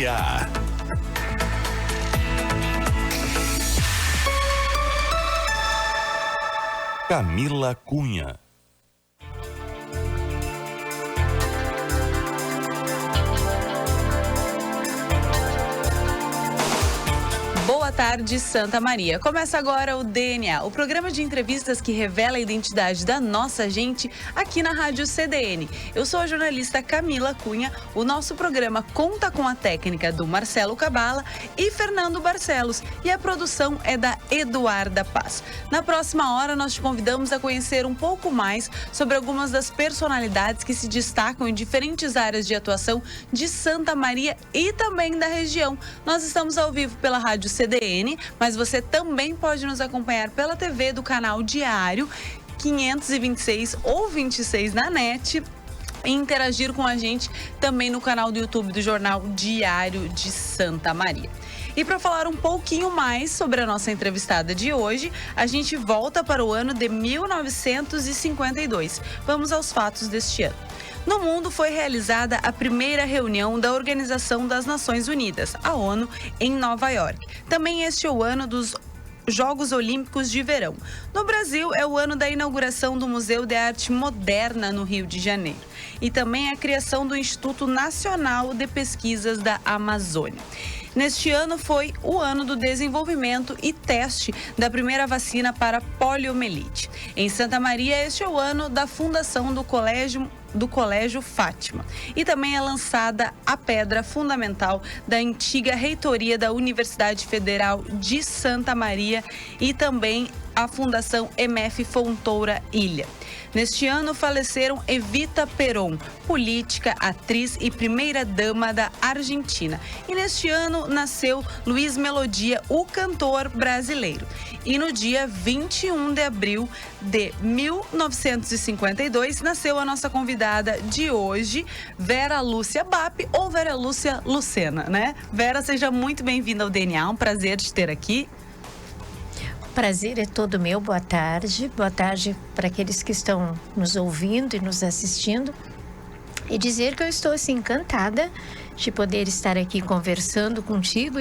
RCA. Camila Cunha. Boa tarde, Santa Maria. Começa agora o DNA, o programa de entrevistas que revela a identidade da nossa gente aqui na Rádio CDN. Eu sou a jornalista Camila Cunha. O nosso programa conta com a técnica do Marcelo Cabala e Fernando Barcelos e a produção é da Eduarda Paz. Na próxima hora, nós te convidamos a conhecer um pouco mais sobre algumas das personalidades que se destacam em diferentes áreas de atuação de Santa Maria e também da região. Nós estamos ao vivo pela Rádio CDN, mas você também pode nos acompanhar pela TV do canal Diário 526 ou 26 na NET e interagir com a gente também no canal do YouTube do Jornal Diário de Santa Maria. E para falar um pouquinho mais sobre a nossa entrevistada de hoje, a gente volta para o ano de 1952. Vamos aos fatos deste ano. No mundo foi realizada a primeira reunião da Organização das Nações Unidas, a ONU, em Nova York. Também este é o ano dos Jogos Olímpicos de Verão. No Brasil, é o ano da inauguração do Museu de Arte Moderna no Rio de Janeiro. E também a criação do Instituto Nacional de Pesquisas da Amazônia. Neste ano foi o ano do desenvolvimento e teste da primeira vacina para poliomielite. Em Santa Maria, este é o ano da fundação do Colégio Fátima. E também é lançada a pedra fundamental da antiga reitoria da Universidade Federal de Santa Maria e também a Fundação MF Fontoura Ilha. Neste ano faleceram Evita Peron, política, atriz e primeira-dama da Argentina. E neste ano nasceu Luiz Melodia, o cantor brasileiro. E no dia 21 de abril de 1952 nasceu a nossa convidada de hoje, Vera Lúcia Bap ou Vera Lúcia Lucena, né? Vera, seja muito bem-vinda ao DNA, um prazer te ter aqui. Prazer é todo meu, boa tarde para aqueles que estão nos ouvindo e nos assistindo e dizer que eu estou assim encantada de poder estar aqui conversando contigo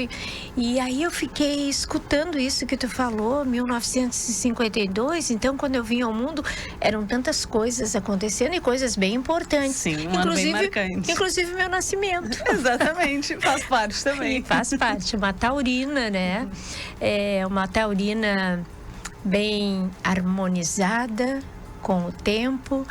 e aí eu fiquei escutando isso que tu falou, 1952, então quando eu vim ao mundo eram tantas coisas acontecendo e coisas bem importantes. Sim, ano bem marcante. Inclusive meu nascimento. Exatamente, faz parte também. Faz parte, uma taurina, né? É uma taurina bem harmonizada com o tempo.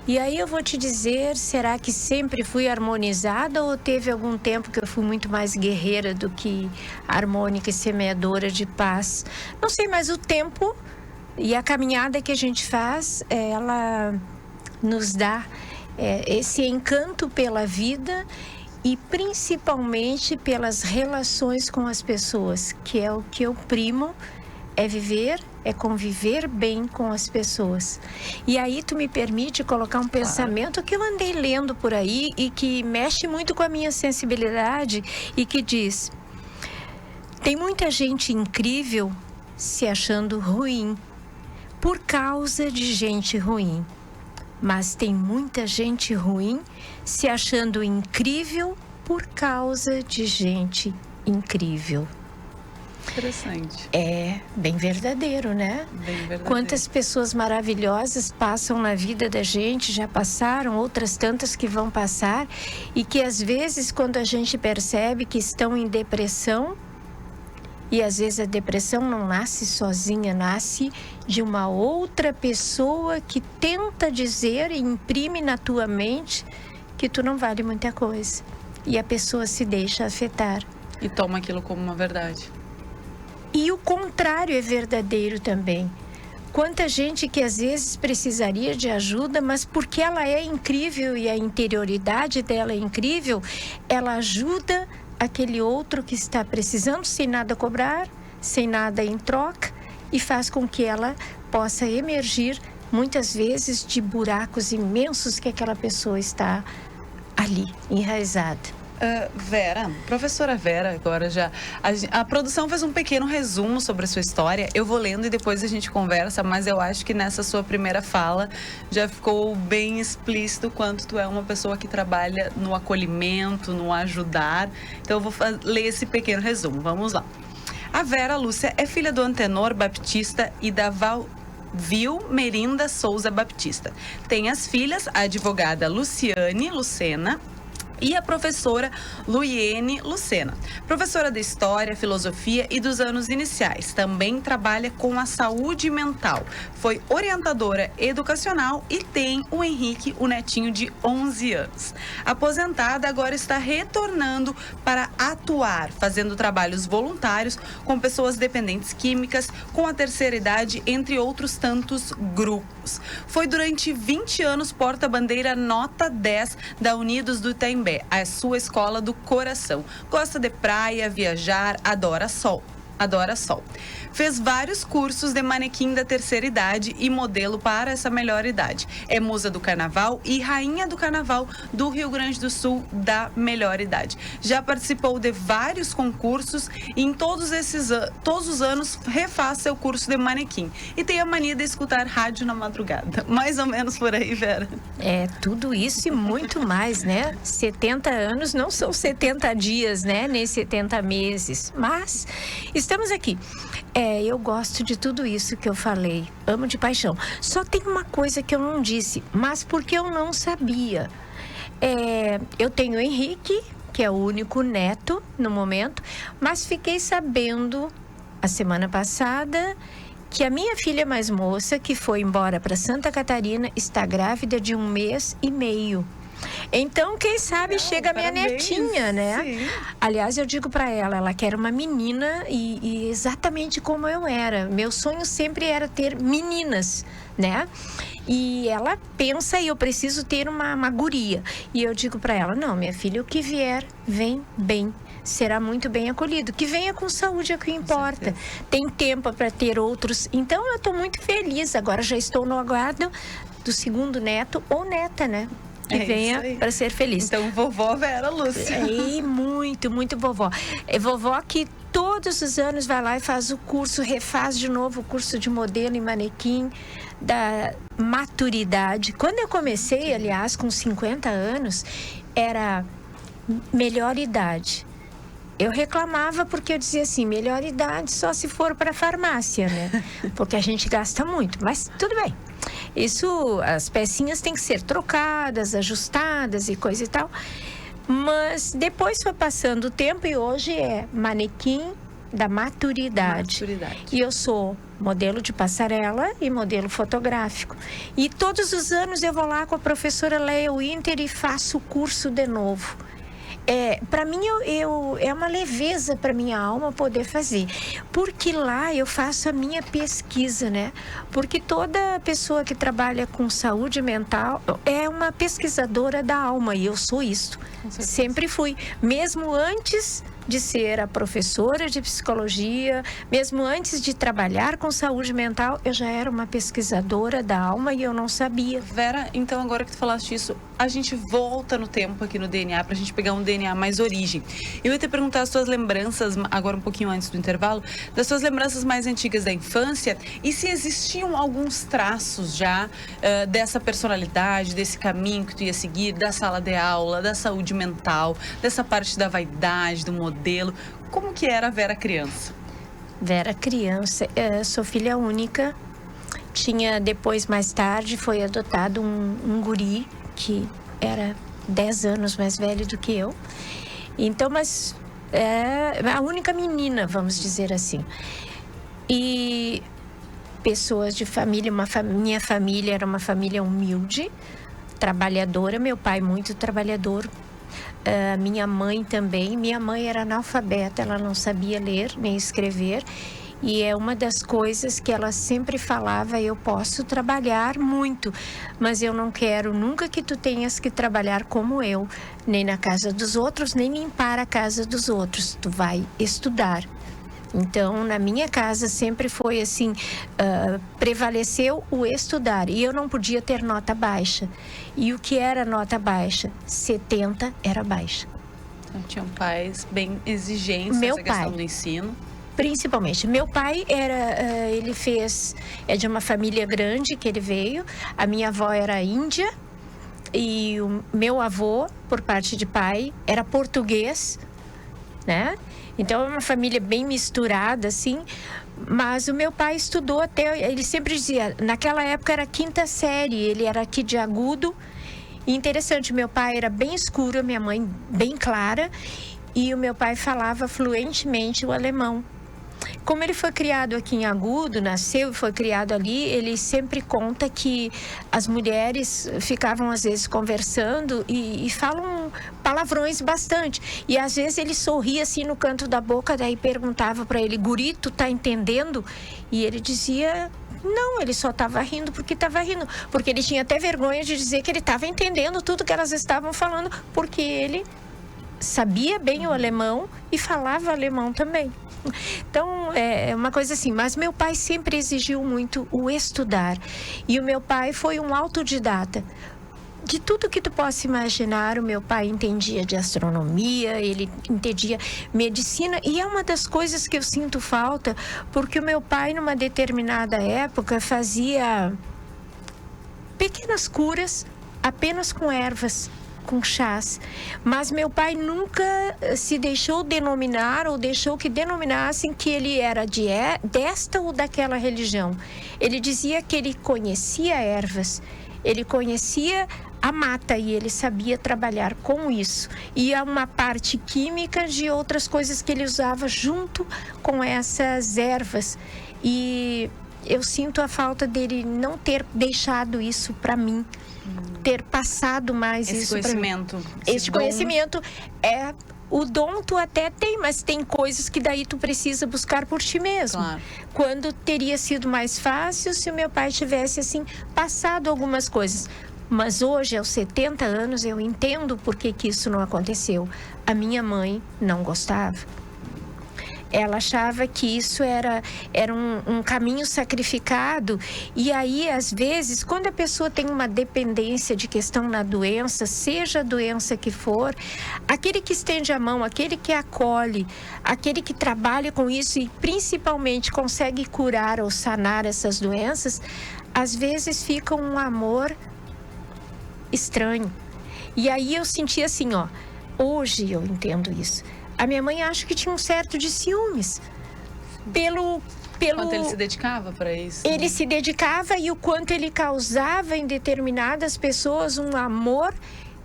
E aí eu vou te dizer, será que sempre fui harmonizada ou teve algum tempo que eu fui muito mais guerreira do que harmônica e semeadora de paz? Não sei, mas o tempo e a caminhada que a gente faz, ela nos dá esse encanto pela vida e principalmente pelas relações com as pessoas, que é o que eu primo, é viver, é conviver bem com as pessoas. E aí tu me permite colocar um pensamento que eu andei lendo por aí e que mexe muito com a minha sensibilidade e que diz: tem muita gente incrível se achando ruim por causa de gente ruim, mas tem muita gente ruim se achando incrível por causa de gente incrível. Interessante. É bem verdadeiro, né? Bem verdadeiro. Quantas pessoas maravilhosas passam na vida da gente, já passaram, outras tantas que vão passar, e que às vezes quando a gente percebe que estão em depressão, e às vezes a depressão não nasce sozinha, nasce de uma outra pessoa que tenta dizer e imprime na tua mente que tu não vale muita coisa. E a pessoa se deixa afetar. E toma aquilo como uma verdade. E o contrário é verdadeiro também. Quanta gente que às vezes precisaria de ajuda, mas porque ela é incrível e a interioridade dela é incrível, ela ajuda aquele outro que está precisando sem nada cobrar, sem nada em troca, e faz com que ela possa emergir muitas vezes de buracos imensos que aquela pessoa está ali, enraizada. Vera, professora Vera, agora já. A produção fez um pequeno resumo sobre a sua história. Eu vou lendo e depois a gente conversa, mas eu acho que nessa sua primeira fala já ficou bem explícito quanto tu é uma pessoa que trabalha no acolhimento, no ajudar. Então eu vou ler esse pequeno resumo. Vamos lá. A Vera Lúcia é filha do Antenor Baptista e da Vilmerinda Souza Baptista. Tem as filhas, a advogada Luciane Lucena e a professora Luiene Lucena. Professora de História, Filosofia e dos anos iniciais. Também trabalha com a saúde mental. Foi orientadora educacional e tem o Henrique, o netinho de 11 anos. Aposentada, agora está retornando para atuar, fazendo trabalhos voluntários com pessoas dependentes químicas, com a terceira idade, entre outros tantos grupos. Foi durante 20 anos porta-bandeira nota 10 da Unidos do Itaim, a sua escola do coração. Gosta de praia, viajar, adora sol. Fez vários cursos de manequim da terceira idade e modelo para essa melhor idade. É musa do carnaval e rainha do carnaval do Rio Grande do Sul da melhor idade. Já participou de vários concursos e em todos os anos refaz seu curso de manequim. E tem a mania de escutar rádio na madrugada. Mais ou menos por aí, Vera. É, tudo isso e muito mais, né? 70 anos não são 70 dias, né? Nem 70 meses. Mas estamos aqui. Eu gosto de tudo isso que eu falei. Amo de paixão. Só tem uma coisa que eu não disse, mas porque eu não sabia. Eu tenho o Henrique, que é o único neto no momento, mas fiquei sabendo a semana passada que a minha filha mais moça, que foi embora para Santa Catarina, está grávida de 1 mês e meio. Então, quem sabe chega a minha netinha, né? Sim. Aliás, eu digo para ela quer uma menina e exatamente como eu era. Meu sonho sempre era ter meninas, né? E ela pensa, eu preciso ter uma guria. E eu digo para ela, não, minha filha, o que vier, vem bem. Será muito bem acolhido. Que venha com saúde é o que importa. Tem tempo para ter outros. Então, eu estou muito feliz. Agora já estou no aguardo do segundo neto ou neta, né? Que venha para ser feliz. Então, vovó Vera Lúcia. Muito, muito vovó. É vovó que todos os anos vai lá e faz o curso, refaz de novo o curso de modelo e manequim da maturidade. Quando eu comecei, aliás, com 50 anos, era melhor idade. Eu reclamava porque eu dizia assim, melhor idade só se for para farmácia, né? Porque a gente gasta muito, mas tudo bem. Isso, as pecinhas têm que ser trocadas, ajustadas e coisa e tal. Mas depois foi passando o tempo e hoje é manequim da maturidade. E eu sou modelo de passarela e modelo fotográfico. E todos os anos eu vou lá com a professora Leia Winter e faço o curso de novo. Para mim, é uma leveza para minha alma poder fazer. Porque lá eu faço a minha pesquisa, né? Porque toda pessoa que trabalha com saúde mental é uma pesquisadora da alma. E eu sou isso. Sempre fui. Mesmo antes de ser a professora de psicologia, mesmo antes de trabalhar com saúde mental, eu já era uma pesquisadora da alma e eu não sabia. Vera, então agora que tu falaste isso, a gente volta no tempo aqui no DNA pra gente pegar um DNA mais origem. Eu ia te perguntar as suas lembranças, agora um pouquinho antes do intervalo, das suas lembranças mais antigas da infância e se existiam alguns traços já dessa personalidade, desse caminho que tu ia seguir, da sala de aula, da saúde mental, dessa parte da vaidade, do modelo. Como que era a Vera criança? Vera criança, sou filha única. Tinha depois, mais tarde, foi adotado um guri que era 10 anos mais velho do que eu. Então, mas a única menina, vamos dizer assim. E pessoas de família, minha família era uma família humilde, trabalhadora, meu pai muito trabalhador. Minha mãe também. Minha mãe era analfabeta, ela não sabia ler nem escrever. E é uma das coisas que ela sempre falava, eu posso trabalhar muito, mas eu não quero nunca que tu tenhas que trabalhar como eu, nem na casa dos outros, nem limpar a casa dos outros. Tu vai estudar. Então, na minha casa sempre foi assim, prevaleceu o estudar. E eu não podia ter nota baixa. E o que era nota baixa? 70 era baixa. Então, tinham pais bem exigentes nessa questão do ensino. Principalmente. Meu pai é de uma família grande que ele veio. A minha avó era índia e o meu avô, por parte de pai, era português, né? Então, é uma família bem misturada, assim. Mas o meu pai estudou até... Ele sempre dizia... Naquela época era 5ª série. Ele era aqui de Agudo. E interessante, meu pai era bem escuro, minha mãe bem clara. E o meu pai falava fluentemente o alemão. Como ele foi criado aqui em Agudo, nasceu e foi criado ali, ele sempre conta que as mulheres ficavam às vezes conversando e falam palavrões bastante. E às vezes ele sorria assim no canto da boca, daí perguntava para ele: "Guri, tu tá entendendo?" E ele dizia: "Não, ele só estava rindo porque estava rindo." Porque ele tinha até vergonha de dizer que ele estava entendendo tudo que elas estavam falando, porque ele sabia bem o alemão e falava alemão também. Então, é uma coisa assim. Mas meu pai sempre exigiu muito o estudar. E o meu pai foi um autodidata. De tudo que tu possa imaginar, o meu pai entendia de astronomia, ele entendia medicina. E é uma das coisas que eu sinto falta, porque o meu pai, numa determinada época, fazia pequenas curas apenas com ervas, com chás. Mas meu pai nunca se deixou denominar ou deixou que denominassem que ele era desta ou daquela religião. Ele dizia que ele conhecia ervas, ele conhecia a mata e ele sabia trabalhar com isso. E há uma parte química de outras coisas que ele usava junto com essas ervas. E eu sinto a falta dele não ter deixado isso para mim. Ter passado mais esse isso conhecimento. Esse conhecimento é o dom, tu até tem, mas tem coisas que daí tu precisa buscar por ti mesmo. Claro. Quando teria sido mais fácil se o meu pai tivesse assim passado algumas coisas. Mas hoje, aos 70 anos, eu entendo por que isso não aconteceu. A minha mãe não gostava. Ela achava que isso era um caminho sacrificado. E aí, às vezes, quando a pessoa tem uma dependência de questão na doença, seja a doença que for, aquele que estende a mão, aquele que acolhe, aquele que trabalha com isso e principalmente consegue curar ou sanar essas doenças, às vezes fica um amor estranho. E aí eu senti assim, hoje eu entendo isso. A minha mãe acha que tinha um certo de ciúmes pelo quanto ele se dedicava para isso. Ele se dedicava e o quanto ele causava em determinadas pessoas um amor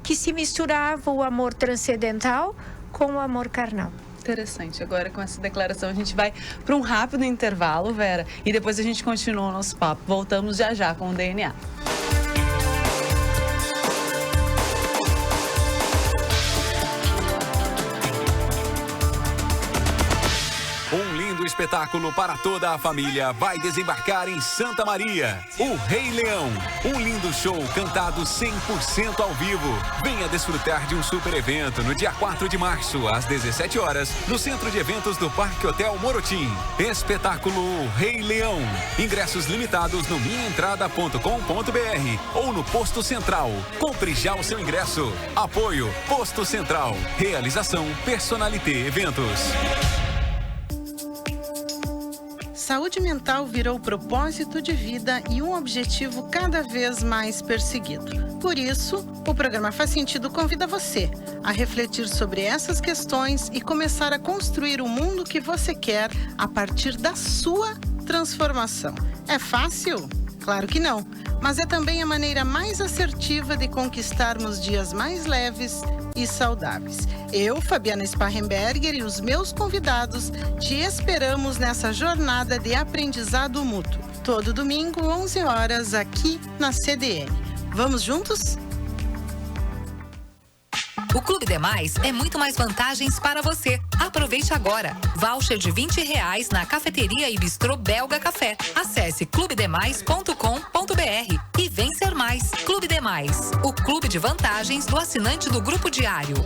que se misturava o amor transcendental com o amor carnal. Interessante. Agora, com essa declaração, a gente vai para um rápido intervalo, Vera, e depois a gente continua o nosso papo. Voltamos já com o DNA. O espetáculo para toda a família vai desembarcar em Santa Maria. O Rei Leão. Um lindo show cantado 100% ao vivo. Venha desfrutar de um super evento no dia 4 de março, às 17 horas, no Centro de Eventos do Parque Hotel Morotim. Espetáculo Rei Leão. Ingressos limitados no minhaentrada.com.br ou no Posto Central. Compre já o seu ingresso. Apoio Posto Central. Realização Personalité Eventos. Saúde mental virou propósito de vida e um objetivo cada vez mais perseguido. Por isso, o programa Faz Sentido convida você a refletir sobre essas questões e começar a construir o mundo que você quer a partir da sua transformação. É fácil? Claro que não, mas é também a maneira mais assertiva de conquistarmos dias mais leves e saudáveis. Eu, Fabiana Sparrenberger, e os meus convidados te esperamos nessa jornada de aprendizado mútuo. Todo domingo, 11 horas, aqui na CDN. Vamos juntos? O Clube Demais é muito mais vantagens para você. Aproveite agora. Voucher de R$20 na cafeteria e bistrô Belga Café. Acesse clubedemais.com.br e vem ser mais. Clube Demais, o clube de vantagens do assinante do Grupo Diário.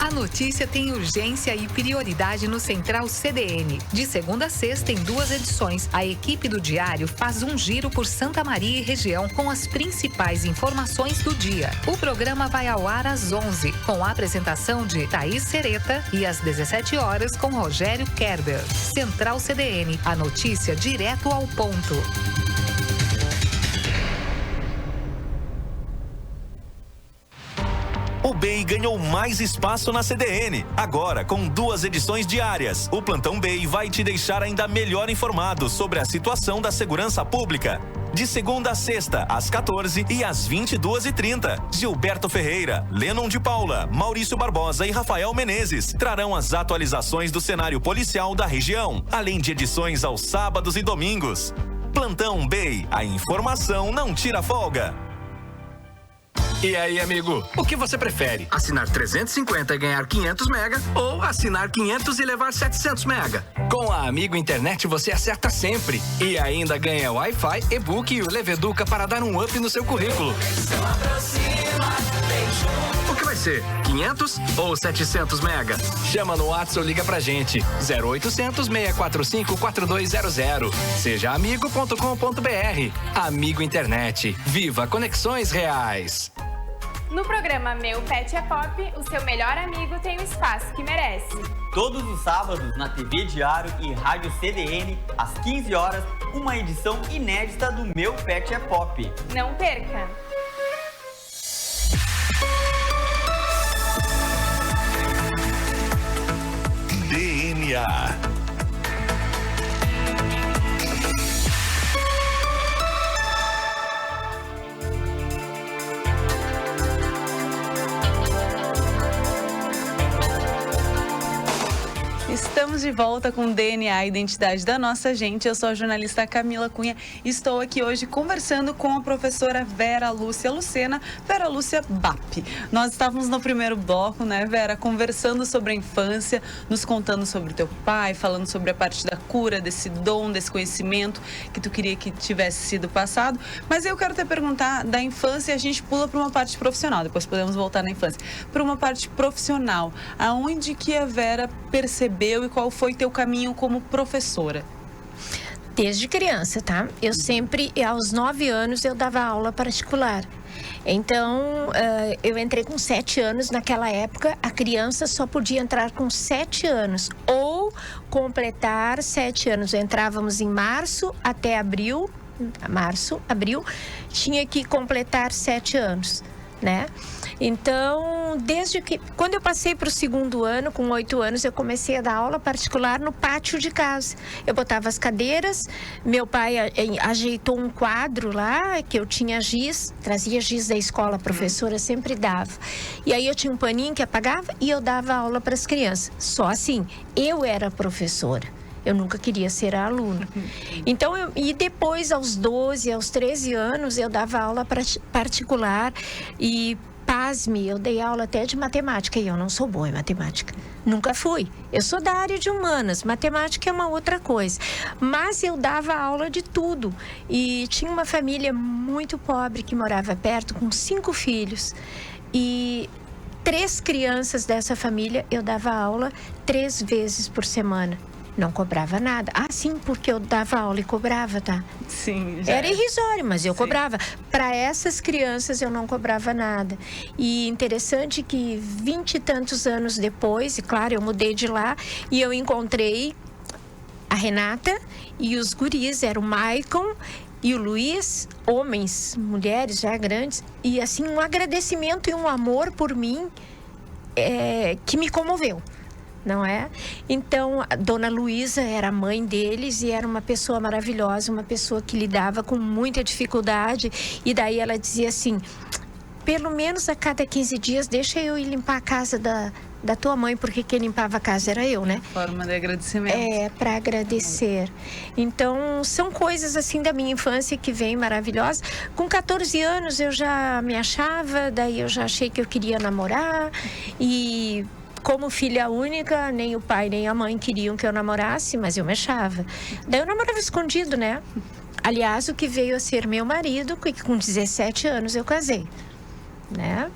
A notícia tem urgência e prioridade no Central CDN. De segunda a sexta, em 2 edições, a equipe do Diário faz um giro por Santa Maria e região com as principais informações do dia. O programa vai ao ar às 11, com a apresentação de Thaís Sereta, e às 17 horas com Rogério Kerber. Central CDN, a notícia direto ao ponto. O BEI ganhou mais espaço na CDN, agora com 2 edições diárias. O Plantão BEI vai te deixar ainda melhor informado sobre a situação da segurança pública. De segunda a sexta, às 14 e às 22h30. Gilberto Ferreira, Lennon de Paula, Maurício Barbosa e Rafael Menezes trarão as atualizações do cenário policial da região, além de edições aos sábados e domingos. Plantão BEI, a informação não tira folga. E aí, amigo, o que você prefere? Assinar 350 e ganhar 500 mega ou assinar 500 e levar 700 mega? Com a Amigo Internet você acerta sempre e ainda ganha Wi-Fi, e-book e o Leveduca para dar um up no seu currículo. O que vai ser? 500 ou 700 mega? Chama no WhatsApp ou liga pra gente. 0800 645 4200. Sejaamigo.com.br. Amigo Internet. Viva conexões reais. No programa Meu Pet é Pop, o seu melhor amigo tem o espaço que merece. Todos os sábados na TV Diário e Rádio CDN, às 15 horas, uma edição inédita do Meu Pet é Pop. Não perca! DNA. Estamos de volta com o DNA, a identidade da nossa gente. Eu sou a jornalista Camila Cunha e estou aqui hoje conversando com a professora Vera Lúcia Lucena, Vera Lúcia BAP. Nós estávamos no primeiro bloco, né, Vera, conversando sobre a infância, nos contando sobre o teu pai, falando sobre a parte da cura, desse dom, desse conhecimento que tu queria que tivesse sido passado. Mas eu quero te perguntar da infância e a gente pula para uma parte profissional, depois podemos voltar na infância. Para uma parte profissional, aonde que a Vera percebeu e qual foi teu caminho como professora? Desde criança, tá? Eu sempre, aos 9 anos, eu dava aula particular. Então, eu entrei com 7 anos. Naquela época, a criança só podia entrar com 7 anos ou completar 7 anos. Entrávamos em março até abril, tinha que completar 7 anos, né? Então, quando eu passei para o 2º ano, com 8 anos, eu comecei a dar aula particular no pátio de casa. Eu botava as cadeiras, meu pai ajeitou um quadro lá, que eu tinha giz, trazia giz da escola, a professora sempre dava. E aí eu tinha um paninho que apagava e eu dava aula para as crianças. Só assim, eu era professora. Eu nunca queria ser a aluna. Então, e depois, aos 12, aos 13 anos, eu dava aula particular e, pasme, eu dei aula até de matemática e eu não sou boa em matemática. Nunca fui. Eu sou da área de humanas, matemática é uma outra coisa. Mas eu dava aula de tudo. E tinha uma família muito pobre que morava perto, com 5 filhos. E 3 crianças dessa família eu dava aula 3 vezes por semana. Não cobrava nada. Ah, sim, porque eu dava aula e cobrava, tá? Sim. Era irrisório, mas eu cobrava. Para essas crianças eu não cobrava nada. E interessante que 20 e tantos anos depois, e claro, eu mudei de lá, e eu encontrei a Renata e os guris, era o Maicon e o Luiz, homens, mulheres já grandes, e assim, um agradecimento e um amor por mim que me comoveu. Não é? Então, a dona Luísa era a mãe deles e era uma pessoa maravilhosa, uma pessoa que lidava com muita dificuldade. E daí ela dizia assim, pelo menos a cada 15 dias, deixa eu ir limpar a casa da tua mãe, porque quem limpava a casa era eu, né? Forma de agradecimento. Para agradecer. Então, são coisas assim da minha infância que vem maravilhosas. Com 14 anos eu já me achava, daí eu já achei que eu queria namorar e... Como filha única, nem o pai nem a mãe queriam que eu namorasse, mas eu me achava. Daí eu namorava escondido, né? Aliás, o que veio a ser meu marido, que com 17 anos eu casei, né?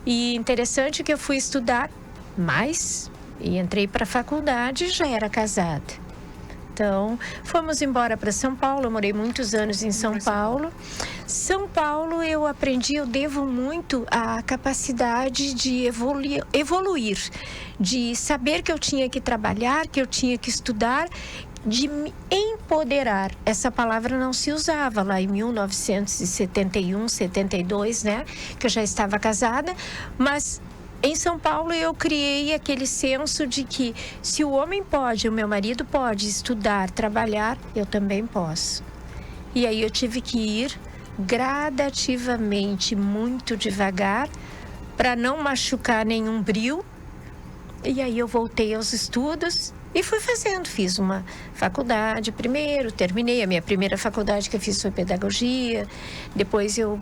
E interessante que eu fui estudar mais e entrei para a faculdade e já era casada. Então, fomos embora para São Paulo, eu morei muitos anos em São Paulo. São Paulo eu aprendi, eu devo muito à capacidade de evoluir, de saber que eu tinha que trabalhar, que eu tinha que estudar, de me empoderar. Essa palavra não se usava lá em 1971, 72, né? Que eu já estava casada, mas em São Paulo eu criei aquele senso de que se o homem pode, o meu marido pode estudar, trabalhar, eu também posso. E aí eu tive que ir gradativamente, muito devagar, para não machucar nenhum bril. E aí eu voltei aos estudos e fui fazendo. Fiz uma faculdade primeiro, terminei. A minha primeira faculdade que eu fiz foi pedagogia, depois eu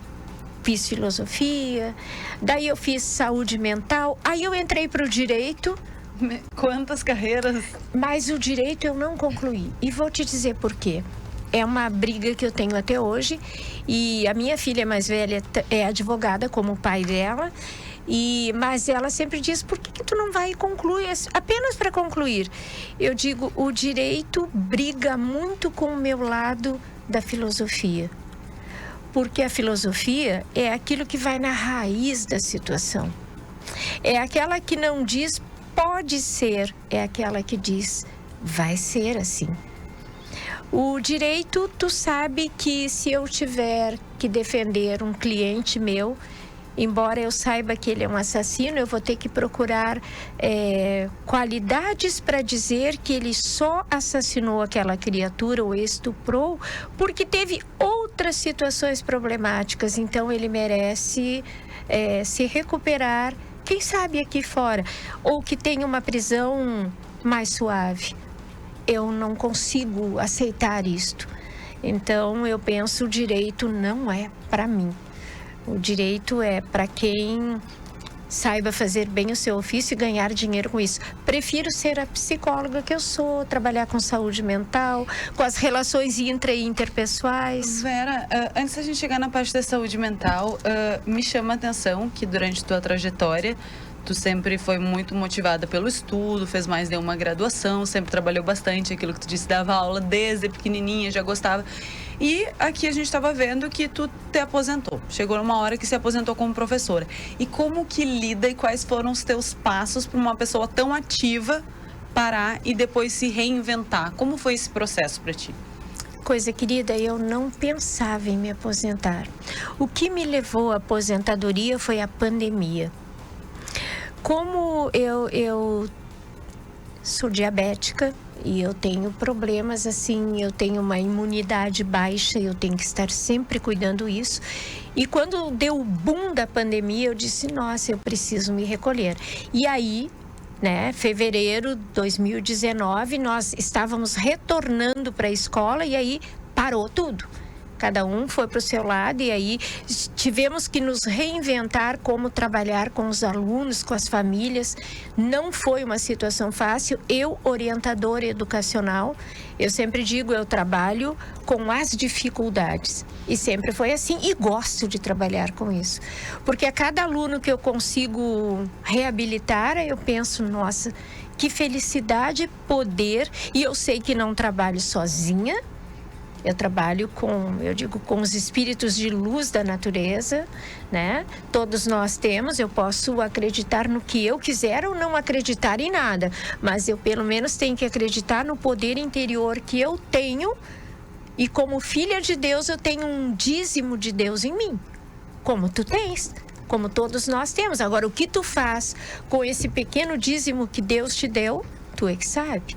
fiz filosofia, daí eu fiz saúde mental, aí eu entrei para o direito. Quantas carreiras? Mas o direito eu não concluí. E vou te dizer por quê. É uma briga que eu tenho até hoje. E a minha filha mais velha é advogada, como o pai dela. Mas ela sempre diz, por que tu não vai concluir? Apenas para concluir. Eu digo, o direito briga muito com o meu lado da filosofia. Porque a filosofia é aquilo que vai na raiz da situação. É aquela que não diz pode ser, é aquela que diz vai ser assim. O direito, tu sabe que se eu tiver que defender um cliente meu, embora eu saiba que ele é um assassino, eu vou ter que procurar qualidades para dizer que ele só assassinou aquela criatura ou estuprou porque teve outras situações problemáticas. Então ele merece se recuperar, quem sabe aqui fora, ou que tenha uma prisão mais suave. Eu não consigo aceitar isto. Então eu penso, o direito não é para mim. O direito é para quem saiba fazer bem o seu ofício e ganhar dinheiro com isso. Prefiro ser a psicóloga que eu sou, trabalhar com saúde mental, com as relações intra e interpessoais. Vera, antes da gente chegar na parte da saúde mental, me chama a atenção que durante tua trajetória, tu sempre foi muito motivada pelo estudo, fez mais de uma graduação, sempre trabalhou bastante, aquilo que tu disse, dava aula desde pequenininha, já gostava. E aqui a gente estava vendo que tu te aposentou. Chegou uma hora que se aposentou como professora. E como que lida e quais foram os teus passos para uma pessoa tão ativa parar e depois se reinventar? Como foi esse processo para ti? Coisa querida, eu não pensava em me aposentar. O que me levou à aposentadoria foi a pandemia. Como eu sou diabética e eu tenho problemas assim, eu tenho uma imunidade baixa, eu tenho que estar sempre cuidando isso. E quando deu o boom da pandemia, eu disse, nossa, eu preciso me recolher. E aí, né, fevereiro de 2019, nós estávamos retornando para a escola e aí parou tudo. Cada um foi para o seu lado e aí tivemos que nos reinventar como trabalhar com os alunos, com as famílias. Não foi uma situação fácil. Eu, orientadora educacional, eu sempre digo, eu trabalho com as dificuldades. E sempre foi assim e gosto de trabalhar com isso. Porque a cada aluno que eu consigo reabilitar, eu penso, nossa, que felicidade poder. E eu sei que não trabalho sozinha. Eu trabalho com os espíritos de luz da natureza, né? Todos nós temos, eu posso acreditar no que eu quiser ou não acreditar em nada, mas eu pelo menos tenho que acreditar no poder interior que eu tenho e como filha de Deus eu tenho um dízimo de Deus em mim, como tu tens, como todos nós temos. Agora, o que tu faz com esse pequeno dízimo que Deus te deu, tu é que sabe.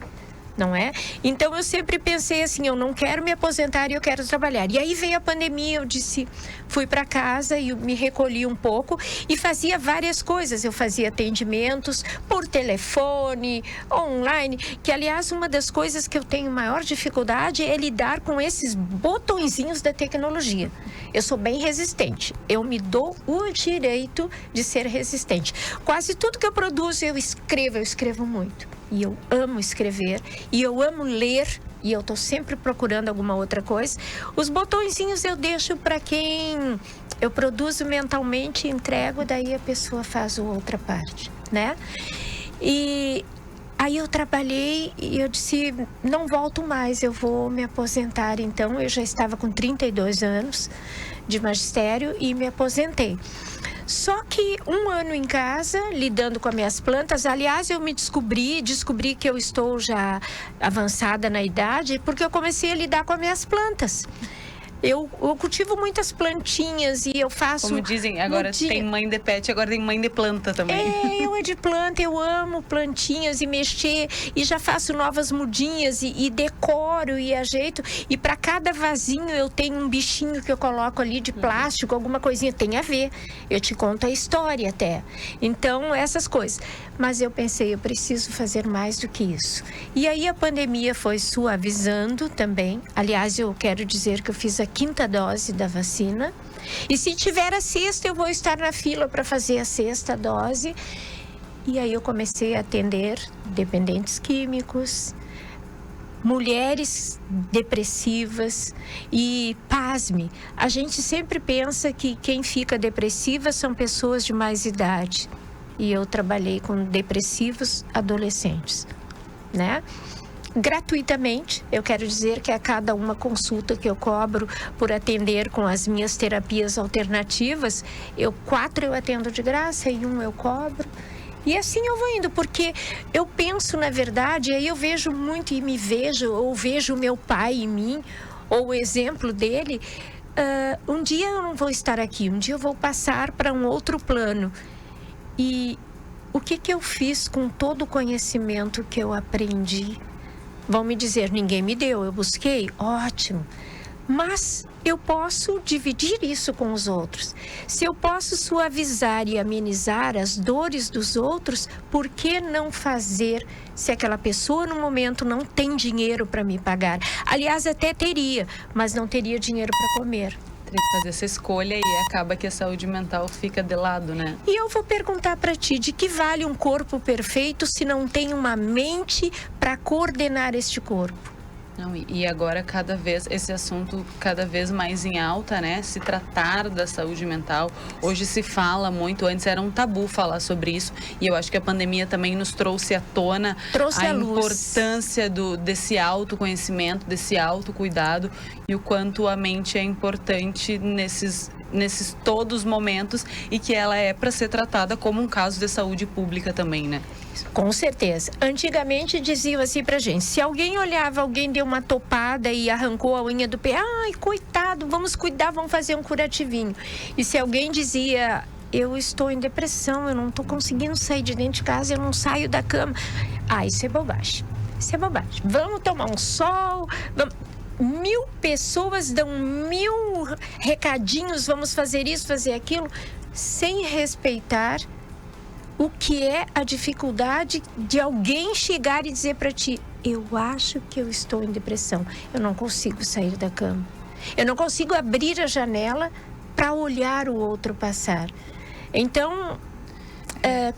Não é? Então eu sempre pensei assim, eu não quero me aposentar e eu quero trabalhar. E aí veio a pandemia, eu disse, fui para casa e me recolhi um pouco e fazia várias coisas. Eu fazia atendimentos por telefone, online, que aliás uma das coisas que eu tenho maior dificuldade é lidar com esses botõezinhos da tecnologia. Eu sou bem resistente, eu me dou o direito de ser resistente. Quase tudo que eu produzo eu escrevo muito. E eu amo escrever, e eu amo ler, e eu estou sempre procurando alguma outra coisa. Os botõezinhos eu deixo para quem eu produzo mentalmente, entrego, daí a pessoa faz a outra parte, né? E aí eu trabalhei e eu disse, não volto mais, eu vou me aposentar. Então, eu já estava com 32 anos de magistério e me aposentei. Só que 1 ano em casa, lidando com as minhas plantas, aliás, eu me descobri que eu estou já avançada na idade, porque eu comecei a lidar com as minhas plantas. Eu cultivo muitas plantinhas e eu faço... Como dizem, agora tem mãe de pet, agora tem mãe de planta também. Eu é de planta, eu amo plantinhas e mexer, e já faço novas mudinhas e decoro e ajeito. E para cada vasinho eu tenho um bichinho que eu coloco ali de plástico, alguma coisinha, tem a ver. Eu te conto a história até. Então, essas coisas. Mas eu pensei, eu preciso fazer mais do que isso. E aí a pandemia foi suavizando também. Aliás, eu quero dizer que eu fiz a 5ª dose da vacina. E se tiver a 6ª, eu vou estar na fila para fazer a 6ª dose. E aí eu comecei a atender dependentes químicos, mulheres depressivas e, pasme, a gente sempre pensa que quem fica depressiva são pessoas de mais idade. E eu trabalhei com depressivos adolescentes, né? Gratuitamente, eu quero dizer que a cada uma consulta que eu cobro por atender com as minhas terapias alternativas, 4 eu atendo de graça e 1 eu cobro. E assim eu vou indo, porque eu penso, na verdade, aí eu vejo muito e me vejo, ou vejo o meu pai em mim, ou o exemplo dele. Um dia eu não vou estar aqui, um dia eu vou passar para um outro plano. E o que eu fiz com todo o conhecimento que eu aprendi? Vão me dizer, ninguém me deu, eu busquei, ótimo. Mas eu posso dividir isso com os outros. Se eu posso suavizar e amenizar as dores dos outros, por que não fazer se aquela pessoa no momento não tem dinheiro para me pagar? Aliás, até teria, mas não teria dinheiro para comer. Teria que fazer essa escolha e acaba que a saúde mental fica de lado, né? E eu vou perguntar para ti, de que vale um corpo perfeito se não tem uma mente para coordenar este corpo? Não, e agora cada vez, esse assunto cada vez mais em alta, né? Se tratar da saúde mental. Hoje se fala muito, antes era um tabu falar sobre isso. E eu acho que a pandemia também nos trouxe à tona a importância desse autoconhecimento, desse autocuidado e o quanto a mente é importante nesses todos os momentos e que ela é para ser tratada como um caso de saúde pública também, né? Com certeza. Antigamente diziam assim pra gente, se alguém olhava, alguém deu uma topada e arrancou a unha do pé, ai, coitado, vamos cuidar, vamos fazer um curativinho. E se alguém dizia, eu estou em depressão, eu não estou conseguindo sair de dentro de casa, eu não saio da cama. Isso é bobagem. Isso é bobagem. Vamos tomar um sol, vamos... 1000 pessoas dão 1000 recadinhos, vamos fazer isso, fazer aquilo, sem respeitar o que é a dificuldade de alguém chegar e dizer para ti, eu acho que eu estou em depressão, eu não consigo sair da cama, eu não consigo abrir a janela para olhar o outro passar. Então,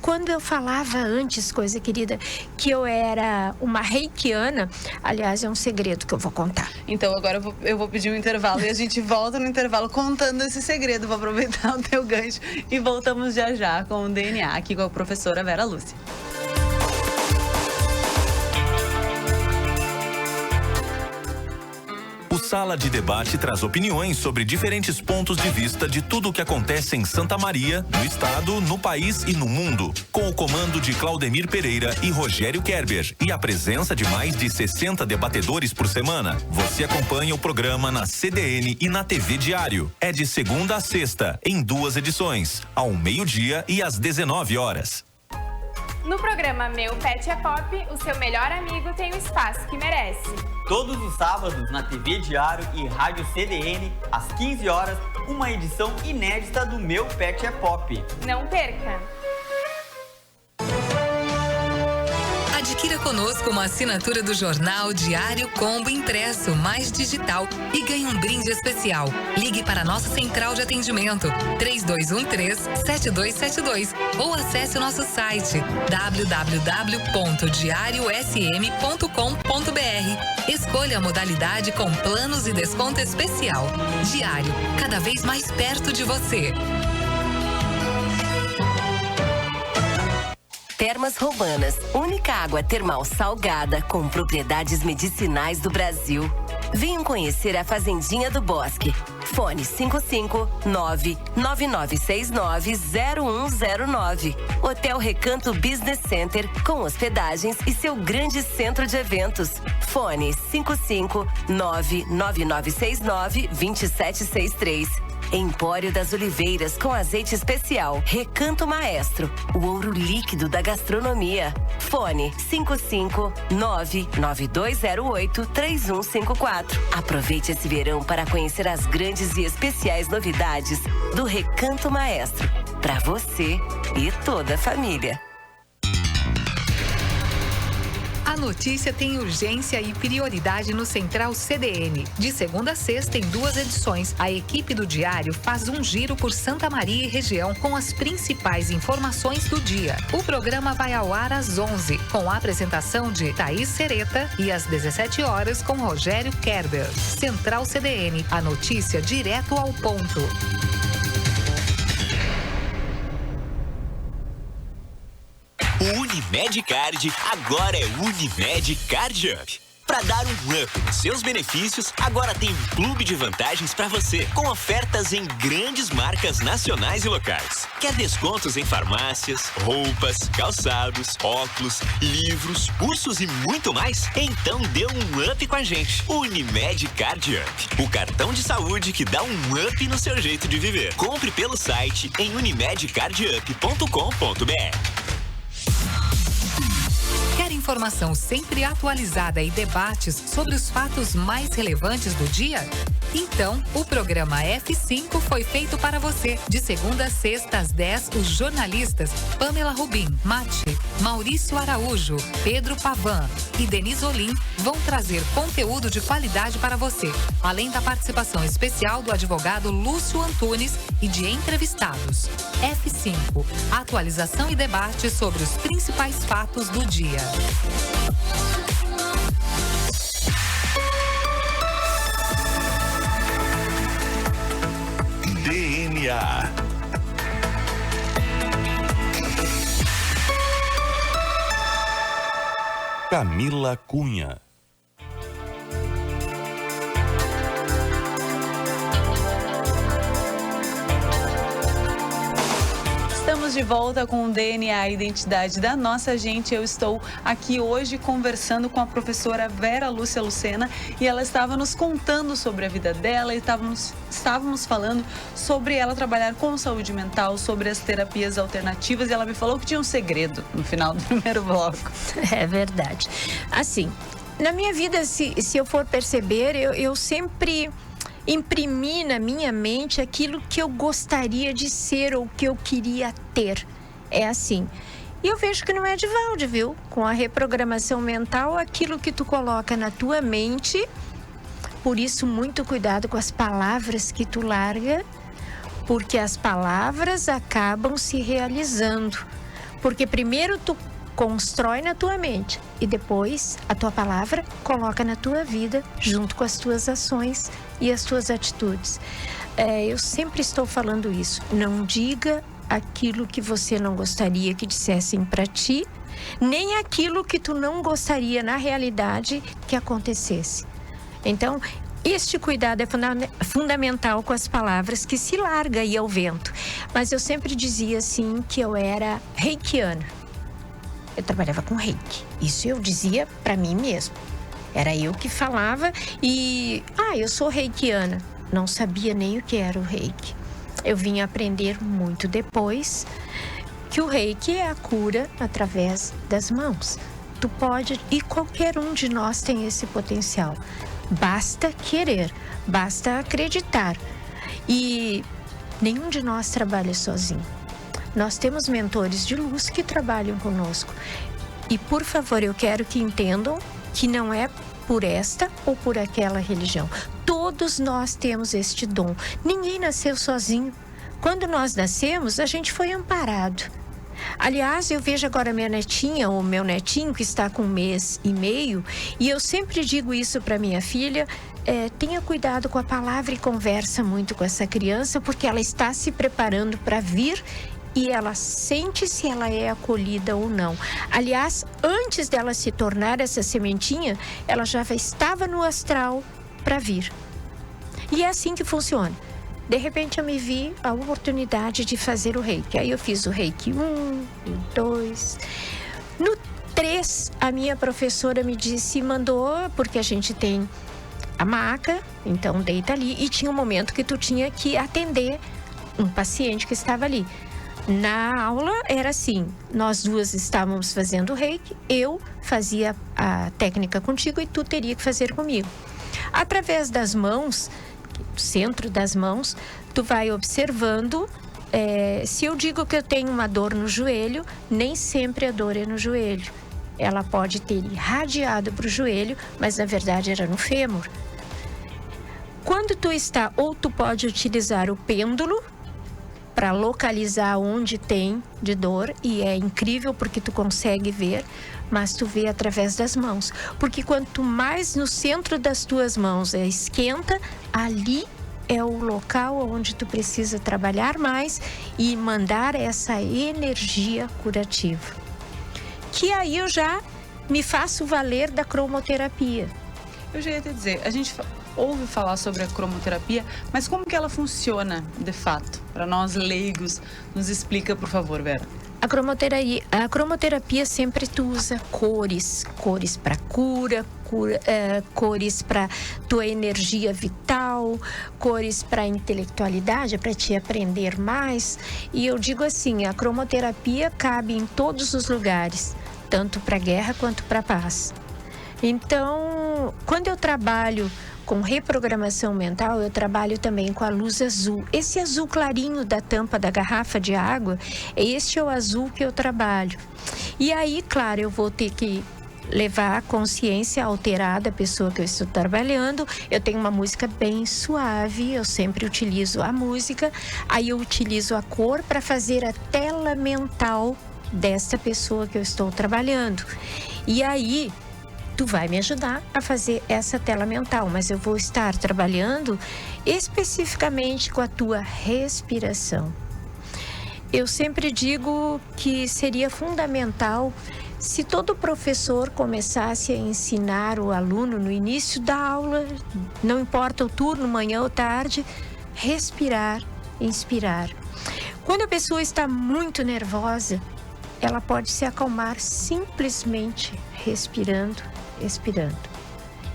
quando eu falava antes, coisa querida, que eu era uma reikiana, aliás, é um segredo que eu vou contar. Então, agora eu vou pedir um intervalo e a gente volta no intervalo contando esse segredo. Vou aproveitar o teu gancho e voltamos já já com o DNA, aqui com a professora Vera Lúcia. O Sala de Debate traz opiniões sobre diferentes pontos de vista de tudo o que acontece em Santa Maria, no estado, no país e no mundo. Com o comando de Claudemir Pereira e Rogério Kerber e a presença de mais de 60 debatedores por semana, você acompanha o programa na CDN e na TV Diário. É de segunda a sexta, em 2 edições, ao meio-dia e às 19 horas. No programa Meu Pet é Pop, o seu melhor amigo tem o espaço que merece. Todos os sábados na TV Diário e Rádio CDN, às 15 horas, uma edição inédita do Meu Pet é Pop. Não perca! Adquira conosco uma assinatura do jornal Diário Combo Impresso mais digital e ganhe um brinde especial. Ligue para a nossa central de atendimento 3213-7272 ou acesse o nosso site www.diariosm.com.br. Escolha a modalidade com planos e desconto especial. Diário, cada vez mais perto de você. Termas Romanas, única água termal salgada com propriedades medicinais do Brasil. Venham conhecer a Fazendinha do Bosque. Fone 559-9969-0109. Hotel Recanto Business Center, com hospedagens e seu grande centro de eventos. Fone 559-9969-2763. Empório das Oliveiras, com azeite especial. Recanto Maestro, o ouro líquido da gastronomia. Fone 559-9208-3154. Aproveite esse verão para conhecer as grandes e especiais novidades do Recanto Maestro, para você e toda a família. A notícia tem urgência e prioridade no Central CDN. De segunda a sexta, em 2 edições, a equipe do Diário faz um giro por Santa Maria e região com as principais informações do dia. O programa vai ao ar às 11, com a apresentação de Thaís Sereta, e às 17 horas com Rogério Kerber. Central CDN, a notícia direto ao ponto. O Unimed Card agora é Unimed Card Up. Para dar um up nos seus benefícios, agora tem um clube de vantagens para você, com ofertas em grandes marcas nacionais e locais. Quer descontos em farmácias, roupas, calçados, óculos, livros, cursos e muito mais? Então dê um up com a gente. Unimed Card Up, o cartão de saúde que dá um up no seu jeito de viver. Compre pelo site em unimedcardup.com.br. Quer informação sempre atualizada e debates sobre os fatos mais relevantes do dia? Então, o programa F5 foi feito para você. De segunda a sexta, às 10, os jornalistas Pamela Rubim, Mati, Maurício Araújo, Pedro Pavan e Denise Olim vão trazer conteúdo de qualidade para você, além da participação especial do advogado Lúcio Antunes e de entrevistados. F5, atualização e debate sobre os principais fatos do dia. DNA. Camila Cunha. Estamos de volta com o DNA, a identidade da nossa gente. Eu estou aqui hoje conversando com a professora Vera Lúcia Lucena e ela estava nos contando sobre a vida dela e estávamos falando sobre ela trabalhar com saúde mental, sobre as terapias alternativas, e ela me falou que tinha um segredo no final do primeiro bloco. É verdade. Assim, na minha vida, se eu for perceber, eu sempre imprimi na minha mente aquilo que eu gostaria de ser ou que eu queria ter. É assim. E eu vejo que não é de balde, viu? Com a reprogramação mental, aquilo que tu coloca na tua mente. Por isso, muito cuidado com as palavras que tu larga, porque as palavras acabam se realizando. Porque primeiro tu constrói na tua mente e depois a tua palavra coloca na tua vida junto com as tuas ações e as tuas atitudes. Eu sempre estou falando isso. Não diga aquilo que você não gostaria que dissessem para ti, nem aquilo que tu não gostaria na realidade que acontecesse. Então, este cuidado é fundamental com as palavras que se larga aí ao vento. Mas eu sempre dizia assim que eu era reikiana. Eu trabalhava com reiki. Isso eu dizia para mim mesmo. Era eu que falava e... eu sou reikiana. Não sabia nem o que era o reiki. Eu vim aprender muito depois que o reiki é a cura através das mãos. Tu pode, e qualquer um de nós tem esse potencial. Basta querer, basta acreditar. E nenhum de nós trabalha sozinho. Nós temos mentores de luz que trabalham conosco. E, por favor, eu quero que entendam que não é por esta ou por aquela religião. Todos nós temos este dom. Ninguém nasceu sozinho. Quando nós nascemos, a gente foi amparado. Aliás, eu vejo agora minha netinha, ou meu netinho, que está com 1 mês e meio, e eu sempre digo isso para minha filha, tenha cuidado com a palavra e conversa muito com essa criança, porque ela está se preparando para vir e ela sente se ela é acolhida ou não. Aliás, antes dela se tornar essa sementinha, ela já estava no astral para vir. E é assim que funciona. De repente eu me vi a oportunidade de fazer o reiki. Aí eu fiz o reiki 1, 2. No 3, a minha professora me disse, mandou, porque a gente tem a maca, então deita ali, e tinha um momento que tu tinha que atender um paciente que estava ali. Na aula era assim, nós duas estávamos fazendo o reiki, eu fazia a técnica contigo e tu teria que fazer comigo. Através das mãos, centro das mãos, tu vai observando. Se eu digo que eu tenho uma dor no joelho, nem sempre a dor é no joelho. Ela pode ter irradiado para o joelho, mas na verdade era no fêmur. Quando tu está, ou tu pode utilizar o pêndulo para localizar onde tem de dor, e é incrível porque tu consegue ver, mas tu vê através das mãos. Porque quanto mais no centro das tuas mãos esquenta, ali é o local onde tu precisa trabalhar mais e mandar essa energia curativa. Que aí eu já me faço valer da cromoterapia. Eu já ia te dizer, a gente ouve falar sobre a cromoterapia, mas como que ela funciona de fato? Para nós leigos, nos explica, por favor, Vera. A cromoterapia sempre tu usa cores para cura, cores para tua energia vital, cores para intelectualidade, para te aprender mais. E eu digo assim, a cromoterapia cabe em todos os lugares, tanto para guerra quanto para paz. Então, quando eu trabalho com reprogramação mental, eu trabalho também com a luz azul. Esse azul clarinho da tampa da garrafa de água, este é o azul que eu trabalho. E aí, claro, eu vou ter que levar a consciência alterada, a pessoa que eu estou trabalhando. Eu tenho uma música bem suave, eu sempre utilizo a música. Aí eu utilizo a cor para fazer a tela mental desta pessoa que eu estou trabalhando. E aí tu vai me ajudar a fazer essa tela mental, mas eu vou estar trabalhando especificamente com a tua respiração. Eu sempre digo que seria fundamental se todo professor começasse a ensinar o aluno no início da aula, não importa o turno, manhã ou tarde, respirar, inspirar. Quando a pessoa está muito nervosa, ela pode se acalmar simplesmente respirando, expirando.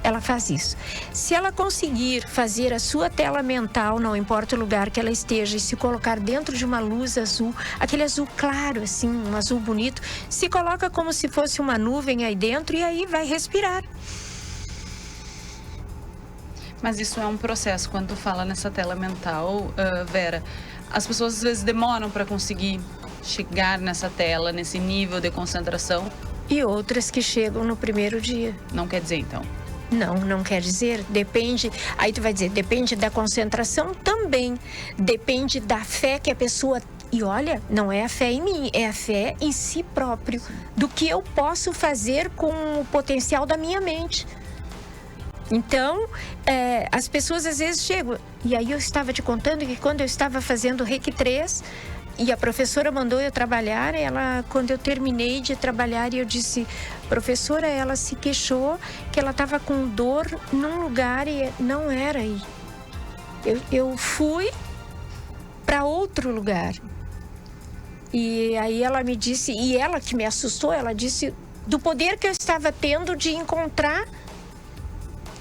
Ela faz isso. Se ela conseguir fazer a sua tela mental, não importa o lugar que ela esteja, e se colocar dentro de uma luz azul, aquele azul claro, assim, um azul bonito, se coloca como se fosse uma nuvem aí dentro e aí vai respirar. Mas isso é um processo. Quando tu fala nessa tela mental, Vera, as pessoas às vezes demoram para conseguir chegar nessa tela, nesse nível de concentração. E outras que chegam no primeiro dia. Não quer dizer, então? Não quer dizer. Depende. Aí tu vai dizer, depende da concentração também. Depende da fé que a pessoa... E olha, não é a fé em mim, é a fé em si próprio. Do que eu posso fazer com o potencial da minha mente. Então, as pessoas às vezes chegam... E aí eu estava te contando que quando eu estava fazendo o Reiki 3... E a professora mandou eu trabalhar, quando eu terminei de trabalhar, eu disse, professora, ela se queixou que ela estava com dor num lugar e não era aí. Eu fui para outro lugar. E aí ela me disse, e ela que me assustou, ela disse do poder que eu estava tendo de encontrar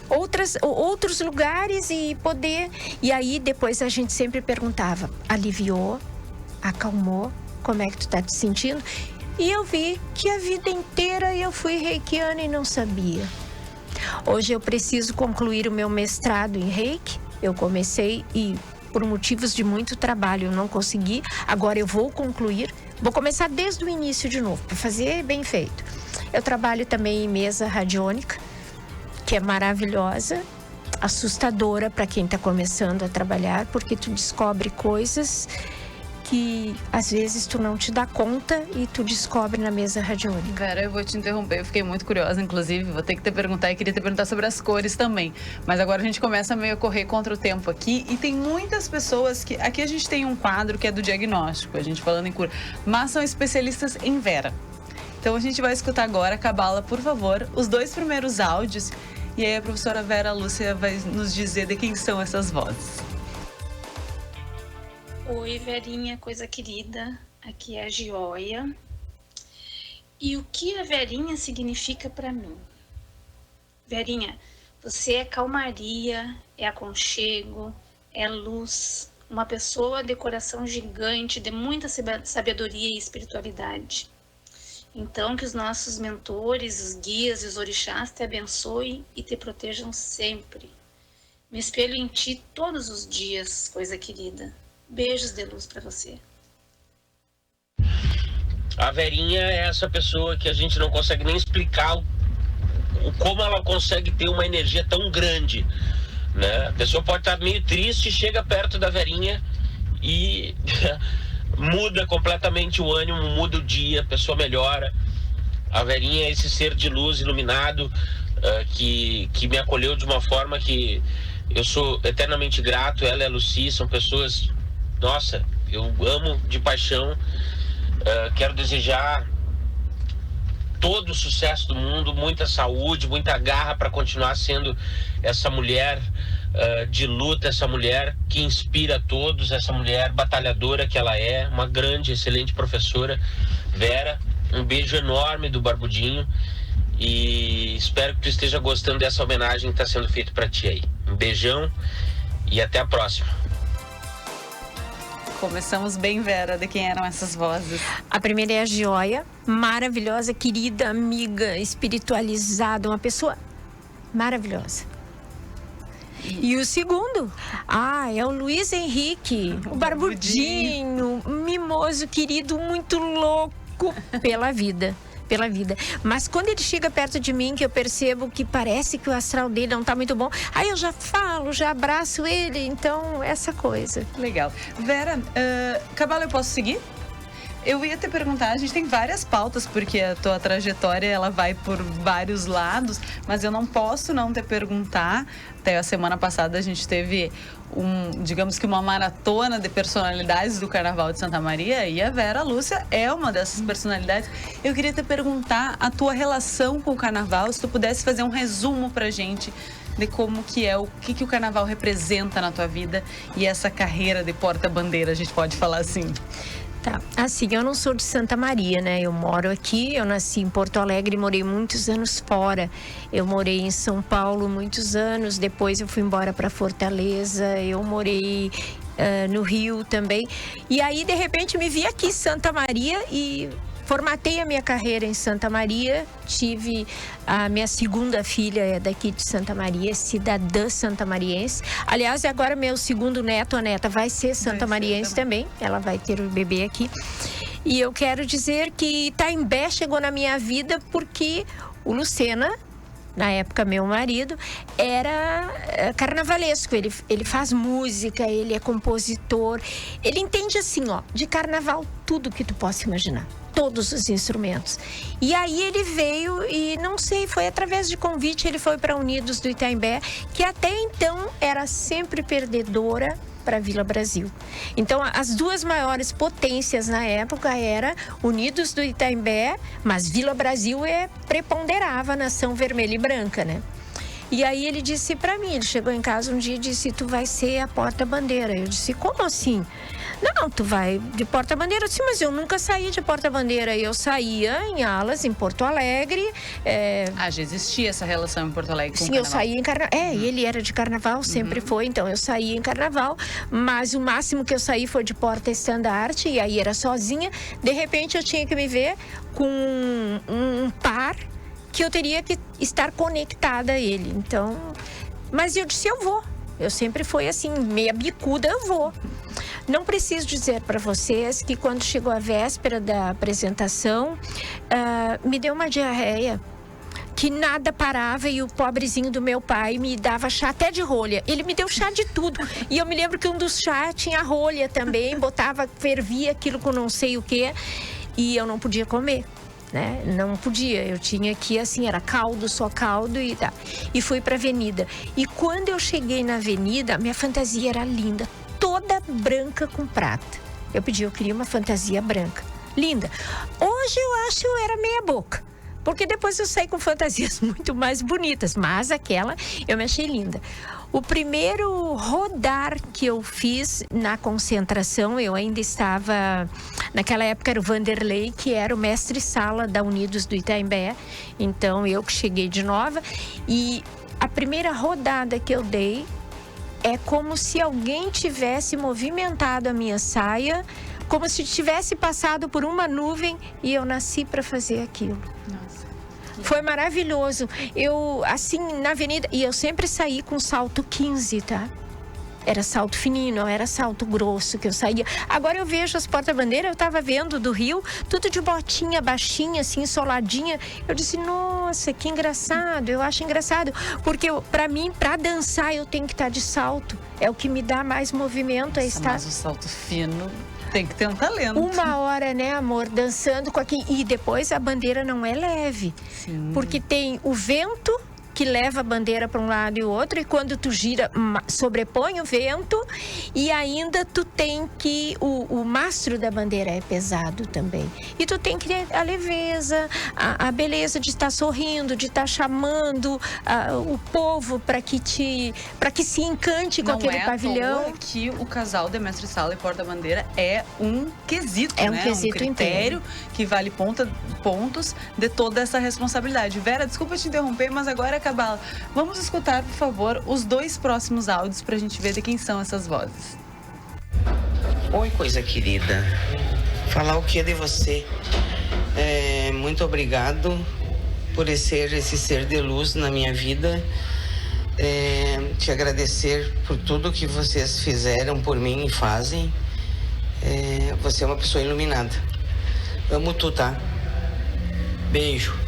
outros lugares e poder... E aí depois a gente sempre perguntava, aliviou? Acalmou? Como é que tu tá te sentindo? E eu vi que a vida inteira eu fui reikiana e não sabia. Hoje eu preciso concluir o meu mestrado em Reiki. Eu comecei e por motivos de muito trabalho eu não consegui. Agora eu vou concluir. Vou começar desde o início de novo, para fazer bem feito. Eu trabalho também em mesa radiônica, que é maravilhosa, assustadora para quem está começando a trabalhar, porque tu descobre coisas que às vezes tu não te dá conta e tu descobre na mesa radiônica. Vera, eu vou te interromper, eu fiquei muito curiosa, inclusive, vou ter que te perguntar e queria te perguntar sobre as cores também. Mas agora a gente começa meio a correr contra o tempo aqui e tem muitas pessoas que... Aqui a gente tem um quadro que é do diagnóstico, a gente falando em cura, mas são especialistas em Vera. Então a gente vai escutar agora, Cabala, por favor, os 2 primeiros áudios e aí a professora Vera Lúcia vai nos dizer de quem são essas vozes. Oi, Verinha, coisa querida, aqui é a Gioia. E o que a Verinha significa para mim? Verinha, você é calmaria, é aconchego, é luz, uma pessoa de coração gigante, de muita sabedoria e espiritualidade. Então, que os nossos mentores, os guias e os orixás te abençoem e te protejam sempre. Me espelho em ti todos os dias, coisa querida. Beijos de luz para você. A Verinha é essa pessoa que a gente não consegue nem explicar como ela consegue ter uma energia tão grande, né? A pessoa pode estar meio triste, chega perto da Verinha e muda completamente o ânimo, muda o dia, a pessoa melhora. A Verinha é esse ser de luz iluminado que me acolheu de uma forma que eu sou eternamente grato. Ela e a Lucy são pessoas... Nossa, eu amo de paixão, quero desejar todo o sucesso do mundo, muita saúde, muita garra para continuar sendo essa mulher de luta, essa mulher que inspira a todos, essa mulher batalhadora que ela é, uma grande, excelente professora. Vera, um beijo enorme do Barbudinho e espero que tu esteja gostando dessa homenagem que está sendo feita para ti aí. Um beijão e até a próxima. Começamos bem, Vera, de quem eram essas vozes? A primeira é a Gioia, maravilhosa, querida, amiga, espiritualizada, uma pessoa maravilhosa. E o segundo, é o Luiz Henrique, o Barbudinho, mimoso, querido, muito louco pela vida. Mas quando ele chega perto de mim, que eu percebo que parece que o astral dele não tá muito bom, aí eu já falo, já abraço ele, então essa coisa. Legal. Vera, Cabala, eu posso seguir? Eu ia te perguntar, a gente tem várias pautas, porque a tua trajetória, ela vai por vários lados, mas eu não posso não te perguntar. Até a semana passada a gente teve digamos que uma maratona de personalidades do Carnaval de Santa Maria, e a Vera Lúcia é uma dessas personalidades. Eu queria te perguntar a tua relação com o Carnaval, se tu pudesse fazer um resumo pra gente de como que é, o que o Carnaval representa na tua vida e essa carreira de porta-bandeira, a gente pode falar assim. Tá, assim, eu não sou de Santa Maria, né? Eu moro aqui, eu nasci em Porto Alegre e morei muitos anos fora. Eu morei em São Paulo muitos anos, depois eu fui embora para Fortaleza, eu morei no Rio também. E aí, de repente, me vi aqui em Santa Maria e formatei a minha carreira em Santa Maria. Tive a minha segunda filha, é daqui de Santa Maria, cidadã santamariense. Aliás, agora meu segundo neto, a neta, vai ser santamariense também. Ela vai ter o bebê aqui. E eu quero dizer que Itaimbé chegou na minha vida porque o Lucena, na época meu marido, era carnavalesco. Ele faz música, ele é compositor. Ele entende assim, de carnaval, tudo que tu possa imaginar. Todos os instrumentos. E aí ele veio e, não sei, foi através de convite, ele foi para Unidos do Itaimbé, que até então era sempre perdedora para Vila Brasil. Então, as duas maiores potências na época era Unidos do Itaimbé, mas Vila Brasil preponderava a nação vermelha e branca, né? E aí ele disse para mim, ele chegou em casa um dia e disse, tu vai ser a porta-bandeira. Eu disse, como assim? Não, tu vai de porta-bandeira. Eu disse, mas eu nunca saí de porta-bandeira. Eu saía em alas em Porto Alegre. Já existia essa relação em Porto Alegre com o Sim, Carnaval. eu saía em Carnaval. Ele era de Carnaval, sempre foi. Então, eu saía em Carnaval. Mas o máximo que eu saí foi de porta-estandarte. E aí era sozinha. De repente, eu tinha que me ver com um par que eu teria que estar conectada a ele. Então, mas eu disse, eu vou. Eu sempre fui assim, meia bicuda, eu vou. Não preciso dizer para vocês que quando chegou a véspera da apresentação, me deu uma diarreia que nada parava e o pobrezinho do meu pai me dava chá até de rolha. Ele me deu chá de tudo. E eu me lembro que um dos chás tinha rolha também, fervia aquilo com não sei o quê, e eu não podia comer, né? Não podia, eu tinha que, assim, era caldo, só caldo e tá. E fui pra avenida. E quando eu cheguei na avenida, minha fantasia era linda, toda branca com prata. Eu queria uma fantasia branca. Linda. Hoje eu acho que eu era meia boca, porque depois eu saí com fantasias muito mais bonitas, mas aquela eu me achei linda. O primeiro rodar que eu fiz na concentração, eu ainda estava... Naquela época era o Vanderlei, que era o mestre-sala da Unidos do Itaimbé. Então, eu que cheguei de nova. E a primeira rodada que eu dei é como se alguém tivesse movimentado a minha saia, como se tivesse passado por uma nuvem, e eu nasci para fazer aquilo. Nossa. Foi maravilhoso. Eu, assim, na avenida... E eu sempre saí com salto 15, tá? Era salto fininho, não era salto grosso que eu saía. Agora eu vejo as porta-bandeira, eu tava vendo do Rio, tudo de botinha baixinha, assim, soladinha. Eu disse, nossa, que engraçado. Eu acho engraçado, porque pra mim, pra dançar, eu tenho que estar de salto. É o que me dá mais movimento. Mas o salto fino... Tem que ter um talento. Uma hora, né, amor, dançando com aquele... E depois a bandeira não é leve. Sim. Porque tem o vento que leva a bandeira para um lado e o outro, e quando tu gira, sobrepõe o vento, e ainda tu tem que... O mastro da bandeira é pesado também. E tu tem que ter a leveza, a beleza de estar sorrindo, de estar chamando o povo para que se encante com aquele pavilhão. Não é que o casal de mestre-sala e porta-bandeira é um quesito, né? Um quesito critério inteiro que vale pontos de toda essa responsabilidade. Vera, desculpa te interromper, mas agora, Cabala, vamos escutar, por favor, os 2 próximos áudios pra gente ver de quem são essas vozes. Oi, coisa querida. Falar o que de você? Muito obrigado por ser esse ser de luz na minha vida. Te agradecer por tudo que vocês fizeram por mim e fazem. Você é uma pessoa iluminada. Amo tu, tá? Beijo.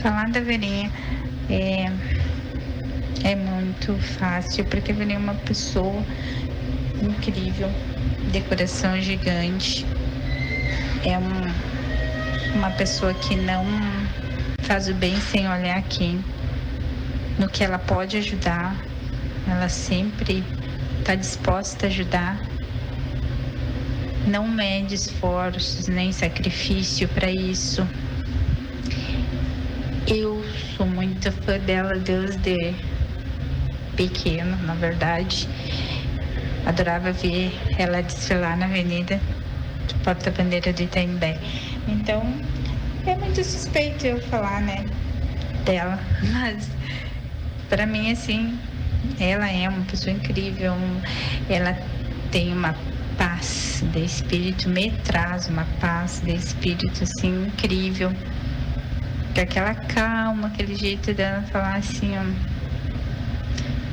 Falar da Verinha é muito fácil, porque a Verinha é uma pessoa incrível, de coração gigante. É uma pessoa que não faz o bem sem olhar quem. No que ela pode ajudar, ela sempre está disposta a ajudar. Não mede esforços nem sacrifício para isso. Eu sou muito fã dela desde pequena, na verdade. Adorava ver ela desfilar na avenida de porta-bandeira do Itaimbé. Então, é muito suspeito eu falar, né, dela. Mas, para mim, assim, ela é uma pessoa incrível. Ela tem uma paz de espírito, me traz uma paz de espírito, assim, incrível. Com aquela calma, aquele jeito dela falar assim, ó.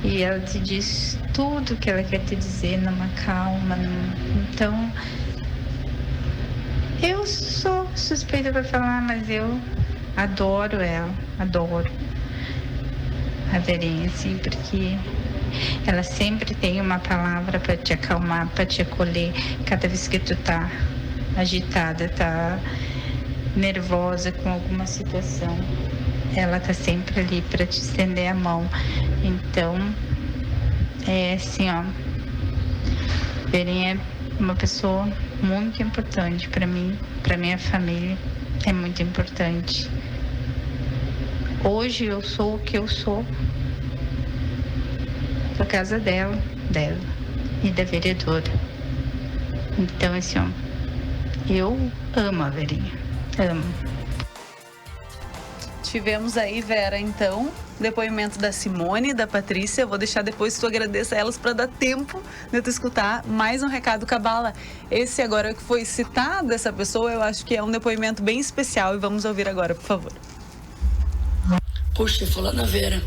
E ela te diz tudo que ela quer te dizer numa calma. Então, eu sou suspeita para falar, mas eu adoro ela, adoro a Verinha, assim, porque ela sempre tem uma palavra para te acalmar, para te acolher, cada vez que tu tá agitada, tá nervosa com alguma situação, ela tá sempre ali para te estender a mão. Então, é assim, ó, Verinha é uma pessoa muito importante para mim, para minha família, é muito importante. Hoje eu sou o que eu sou por causa dela e da vereadora. Então, assim, ó, eu amo a Verinha. Amo. Tivemos aí, Vera, então, depoimento da Simone, da Patrícia. Eu vou deixar depois que tu agradeça a elas para dar tempo de tu escutar mais um recado, Cabala. Esse agora que foi citado, essa pessoa, eu acho que é um depoimento bem especial e vamos ouvir agora, por favor. Poxa, falar na Vera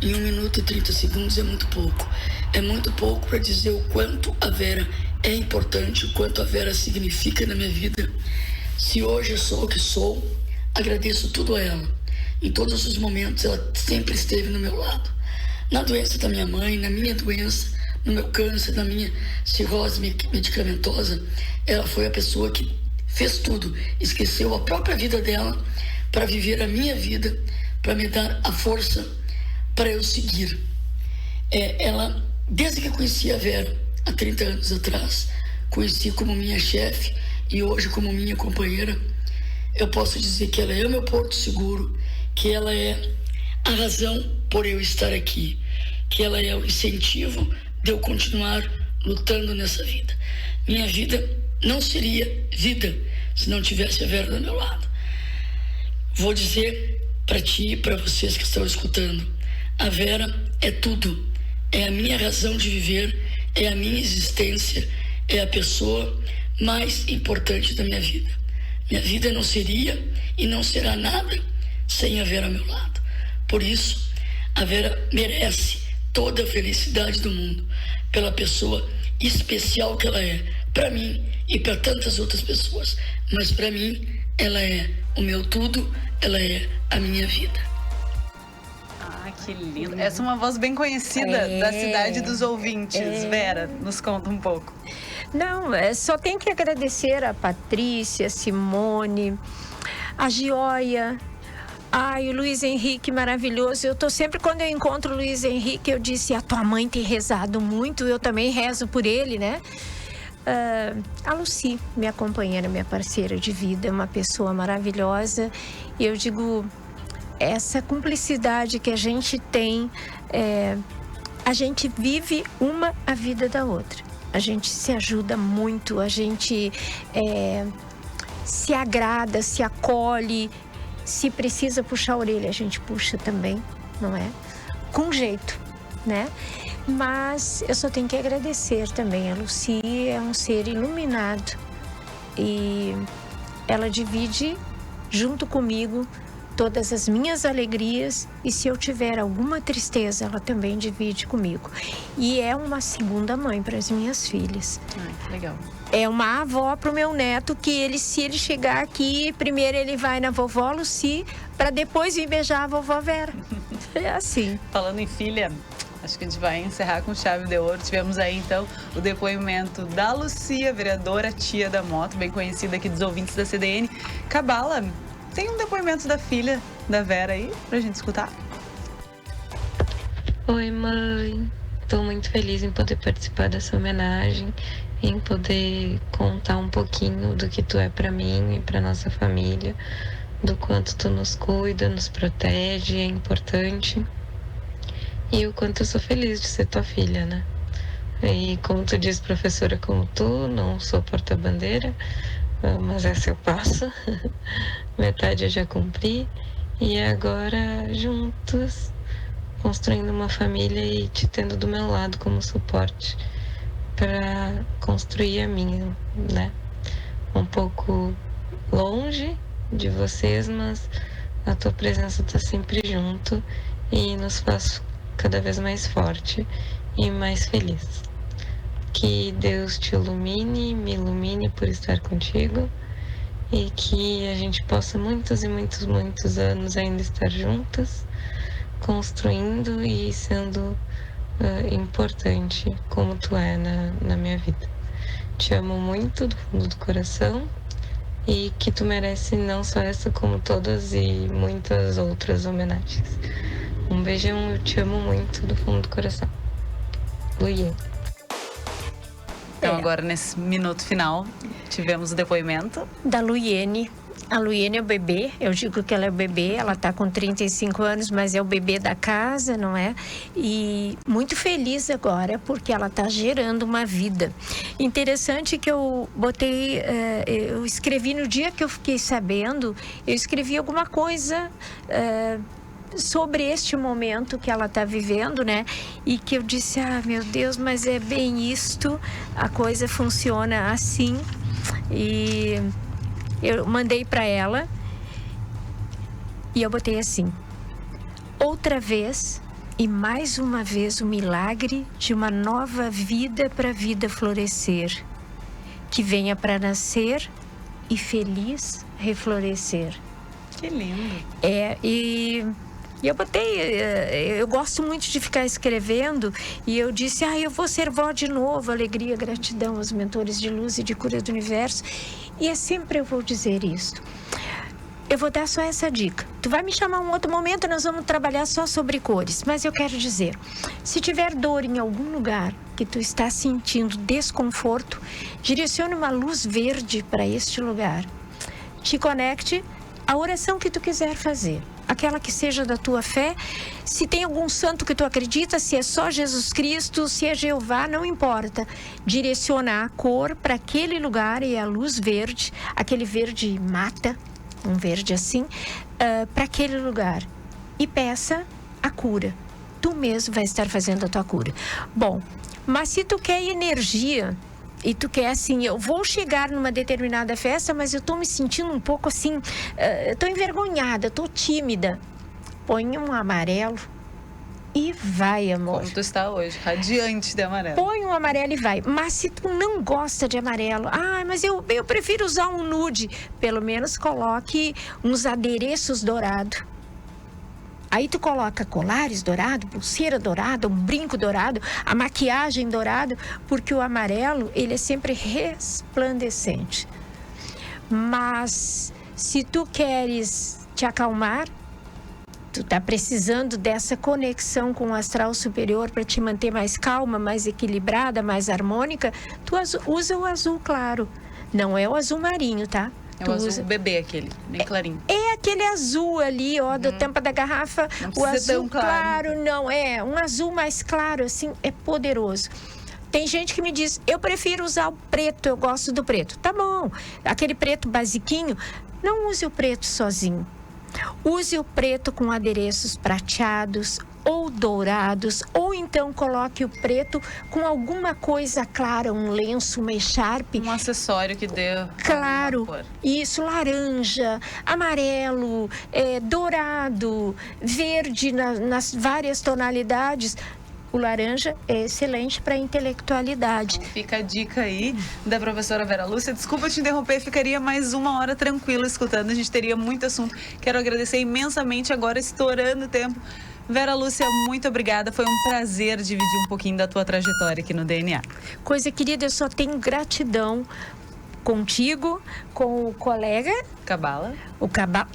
em 1 minuto e 30 segundos é muito pouco. É muito pouco para dizer o quanto a Vera é importante, o quanto a Vera significa na minha vida. Se hoje eu sou o que sou, agradeço tudo a ela. Em todos os momentos ela sempre esteve no meu lado. Na doença da minha mãe, na minha doença, no meu câncer, na minha cirrose medicamentosa, ela foi a pessoa que fez tudo, esqueceu a própria vida dela para viver a minha vida, para me dar a força para eu seguir. Ela, desde que eu conheci a Vera, há 30 anos atrás, conheci como minha chefe e hoje como minha companheira, eu posso dizer que ela é o meu porto seguro, que ela é a razão por eu estar aqui, que ela é o incentivo de eu continuar lutando nessa vida. Minha vida não seria vida se não tivesse a Vera do meu lado. Vou dizer para ti e para vocês que estão escutando, a Vera é tudo, é a minha razão de viver, é a minha existência, é a pessoa mais importante da minha vida. Minha vida não seria e não será nada sem a Vera ao meu lado. Por isso, a Vera merece toda a felicidade do mundo pela pessoa especial que ela é, para mim e para tantas outras pessoas. Mas para mim, ela é o meu tudo, ela é a minha vida. Ah, que lindo. Essa é uma voz bem conhecida da cidade dos ouvintes. Vera, nos conta um pouco. Não, só tem que agradecer a Patrícia, a Simone, a Gioia. Ai, o Luiz Henrique, maravilhoso. Eu tô sempre, quando eu encontro o Luiz Henrique, eu disse, a tua mãe tem rezado muito, eu também rezo por ele, né? A Lucy, minha companheira, minha parceira de vida, uma pessoa maravilhosa. E eu digo, essa cumplicidade que a gente tem, a gente vive uma a vida da outra. A gente se ajuda muito, a gente se agrada, se acolhe. Se precisa puxar a orelha, a gente puxa também, não é? Com jeito, né? Mas eu só tenho que agradecer também. A Lucy é um ser iluminado e ela divide junto comigo todas as minhas alegrias, e se eu tiver alguma tristeza, ela também divide comigo. E é uma segunda mãe para as minhas filhas. Que legal. É uma avó para o meu neto que se ele chegar aqui, primeiro ele vai na vovó Lucy, para depois vir beijar a vovó Vera. É assim. Falando em filha, acho que a gente vai encerrar com chave de ouro. Tivemos aí, então, o depoimento da Lucia, vereadora, tia da moto, bem conhecida aqui dos ouvintes da CDN. Cabala, tem um depoimento da filha da Vera aí pra gente escutar? Oi, mãe. Tô muito feliz em poder participar dessa homenagem, em poder contar um pouquinho do que tu é pra mim e pra nossa família, do quanto tu nos cuida, nos protege, é importante. E o quanto eu sou feliz de ser tua filha, né? E como tu diz, professora como tu, não sou porta-bandeira, mas essa eu passo. Metade eu já cumpri. E agora, juntos, construindo uma família e te tendo do meu lado como suporte para construir a minha, né? Um pouco longe de vocês, mas a tua presença está sempre junto e nos faz cada vez mais forte e mais feliz. Que Deus te ilumine, me ilumine por estar contigo e que a gente possa muitos e muitos, muitos anos ainda estar juntas, construindo e sendo importante como tu é na minha vida. Te amo muito do fundo do coração e que tu merece não só essa, como todas e muitas outras homenagens. Um beijão, eu te amo muito do fundo do coração. Luiene. Então agora nesse minuto final tivemos o depoimento da Luiene. A Luiene é o bebê, eu digo que ela é o bebê, ela tá com 35 anos, mas é o bebê da casa, não é? E muito feliz agora, porque ela tá gerando uma vida. Interessante que eu botei, eu escrevi no dia que eu fiquei sabendo, eu escrevi alguma coisa sobre este momento que ela está vivendo, né? E que eu disse, meu Deus, mas é bem isto, a coisa funciona assim. E eu mandei para ela e eu botei assim: outra vez e mais uma vez o milagre de uma nova vida para a vida florescer, que venha para nascer e feliz reflorescer. Que lindo. E eu eu gosto muito de ficar escrevendo, e eu disse, eu vou ser vó de novo, alegria, gratidão aos mentores de luz e de cura do universo. E sempre eu vou dizer isso. Eu vou dar só essa dica. Tu vai me chamar um outro momento, nós vamos trabalhar só sobre cores. Mas eu quero dizer, se tiver dor em algum lugar que tu está sentindo desconforto, direcione uma luz verde para este lugar. Te conecte à oração que tu quiser fazer. Aquela que seja da tua fé. Se tem algum santo que tu acredita, se é só Jesus Cristo, se é Jeová, não importa. Direcionar a cor para aquele lugar e a luz verde, aquele verde mata, um verde assim, para aquele lugar. E peça a cura. Tu mesmo vai estar fazendo a tua cura. Bom, mas se tu quer energia e tu quer assim, eu vou chegar numa determinada festa, mas eu tô me sentindo um pouco assim, tô envergonhada, tô tímida. Põe um amarelo e vai, amor. Como tu está hoje, radiante de amarelo. Põe um amarelo e vai. Mas se tu não gosta de amarelo, mas eu prefiro usar um nude, pelo menos coloque uns adereços dourados. Aí tu coloca colares dourados, pulseira dourada, um brinco dourado, a maquiagem dourada, porque o amarelo, ele é sempre resplandecente. Mas se tu queres te acalmar, tu tá precisando dessa conexão com o astral superior para te manter mais calma, mais equilibrada, mais harmônica, tu usa o azul claro. Não é o azul marinho, tá? É o azul bebê aquele, bem clarinho. É aquele azul ali, da tampa da garrafa. O azul claro, não, é um azul mais claro, assim, é poderoso. Tem gente que me diz, eu prefiro usar o preto, eu gosto do preto. Tá bom, aquele preto basiquinho, não use o preto sozinho. Use o preto com adereços prateados ou dourados, ou então coloque o preto com alguma coisa clara, um lenço, uma echarpe. Um acessório que dê claro, isso, laranja, amarelo, dourado, verde, nas várias tonalidades. O laranja é excelente para intelectualidade. Então, fica a dica aí da professora Vera Lúcia. Desculpa te interromper, ficaria mais uma hora tranquila escutando. A gente teria muito assunto. Quero agradecer imensamente agora, estourando o tempo. Vera Lúcia, muito obrigada. Foi um prazer dividir um pouquinho da tua trajetória aqui no DNA. Coisa querida, eu só tenho gratidão contigo, com o colega Cabala. O Cabala,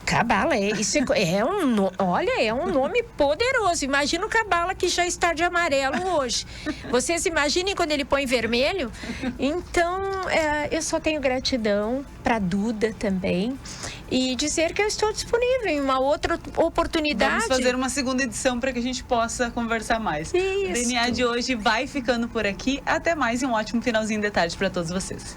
Cabala, isso é um nome poderoso. Imagina o Cabala que já está de amarelo hoje. Vocês imaginem quando ele põe vermelho? Então, eu só tenho gratidão para Duda também. E dizer que eu estou disponível em uma outra oportunidade. Vamos fazer uma segunda edição para que a gente possa conversar mais. Isso. O DNA de hoje vai ficando por aqui. Até mais e um ótimo finalzinho de tarde para todos vocês.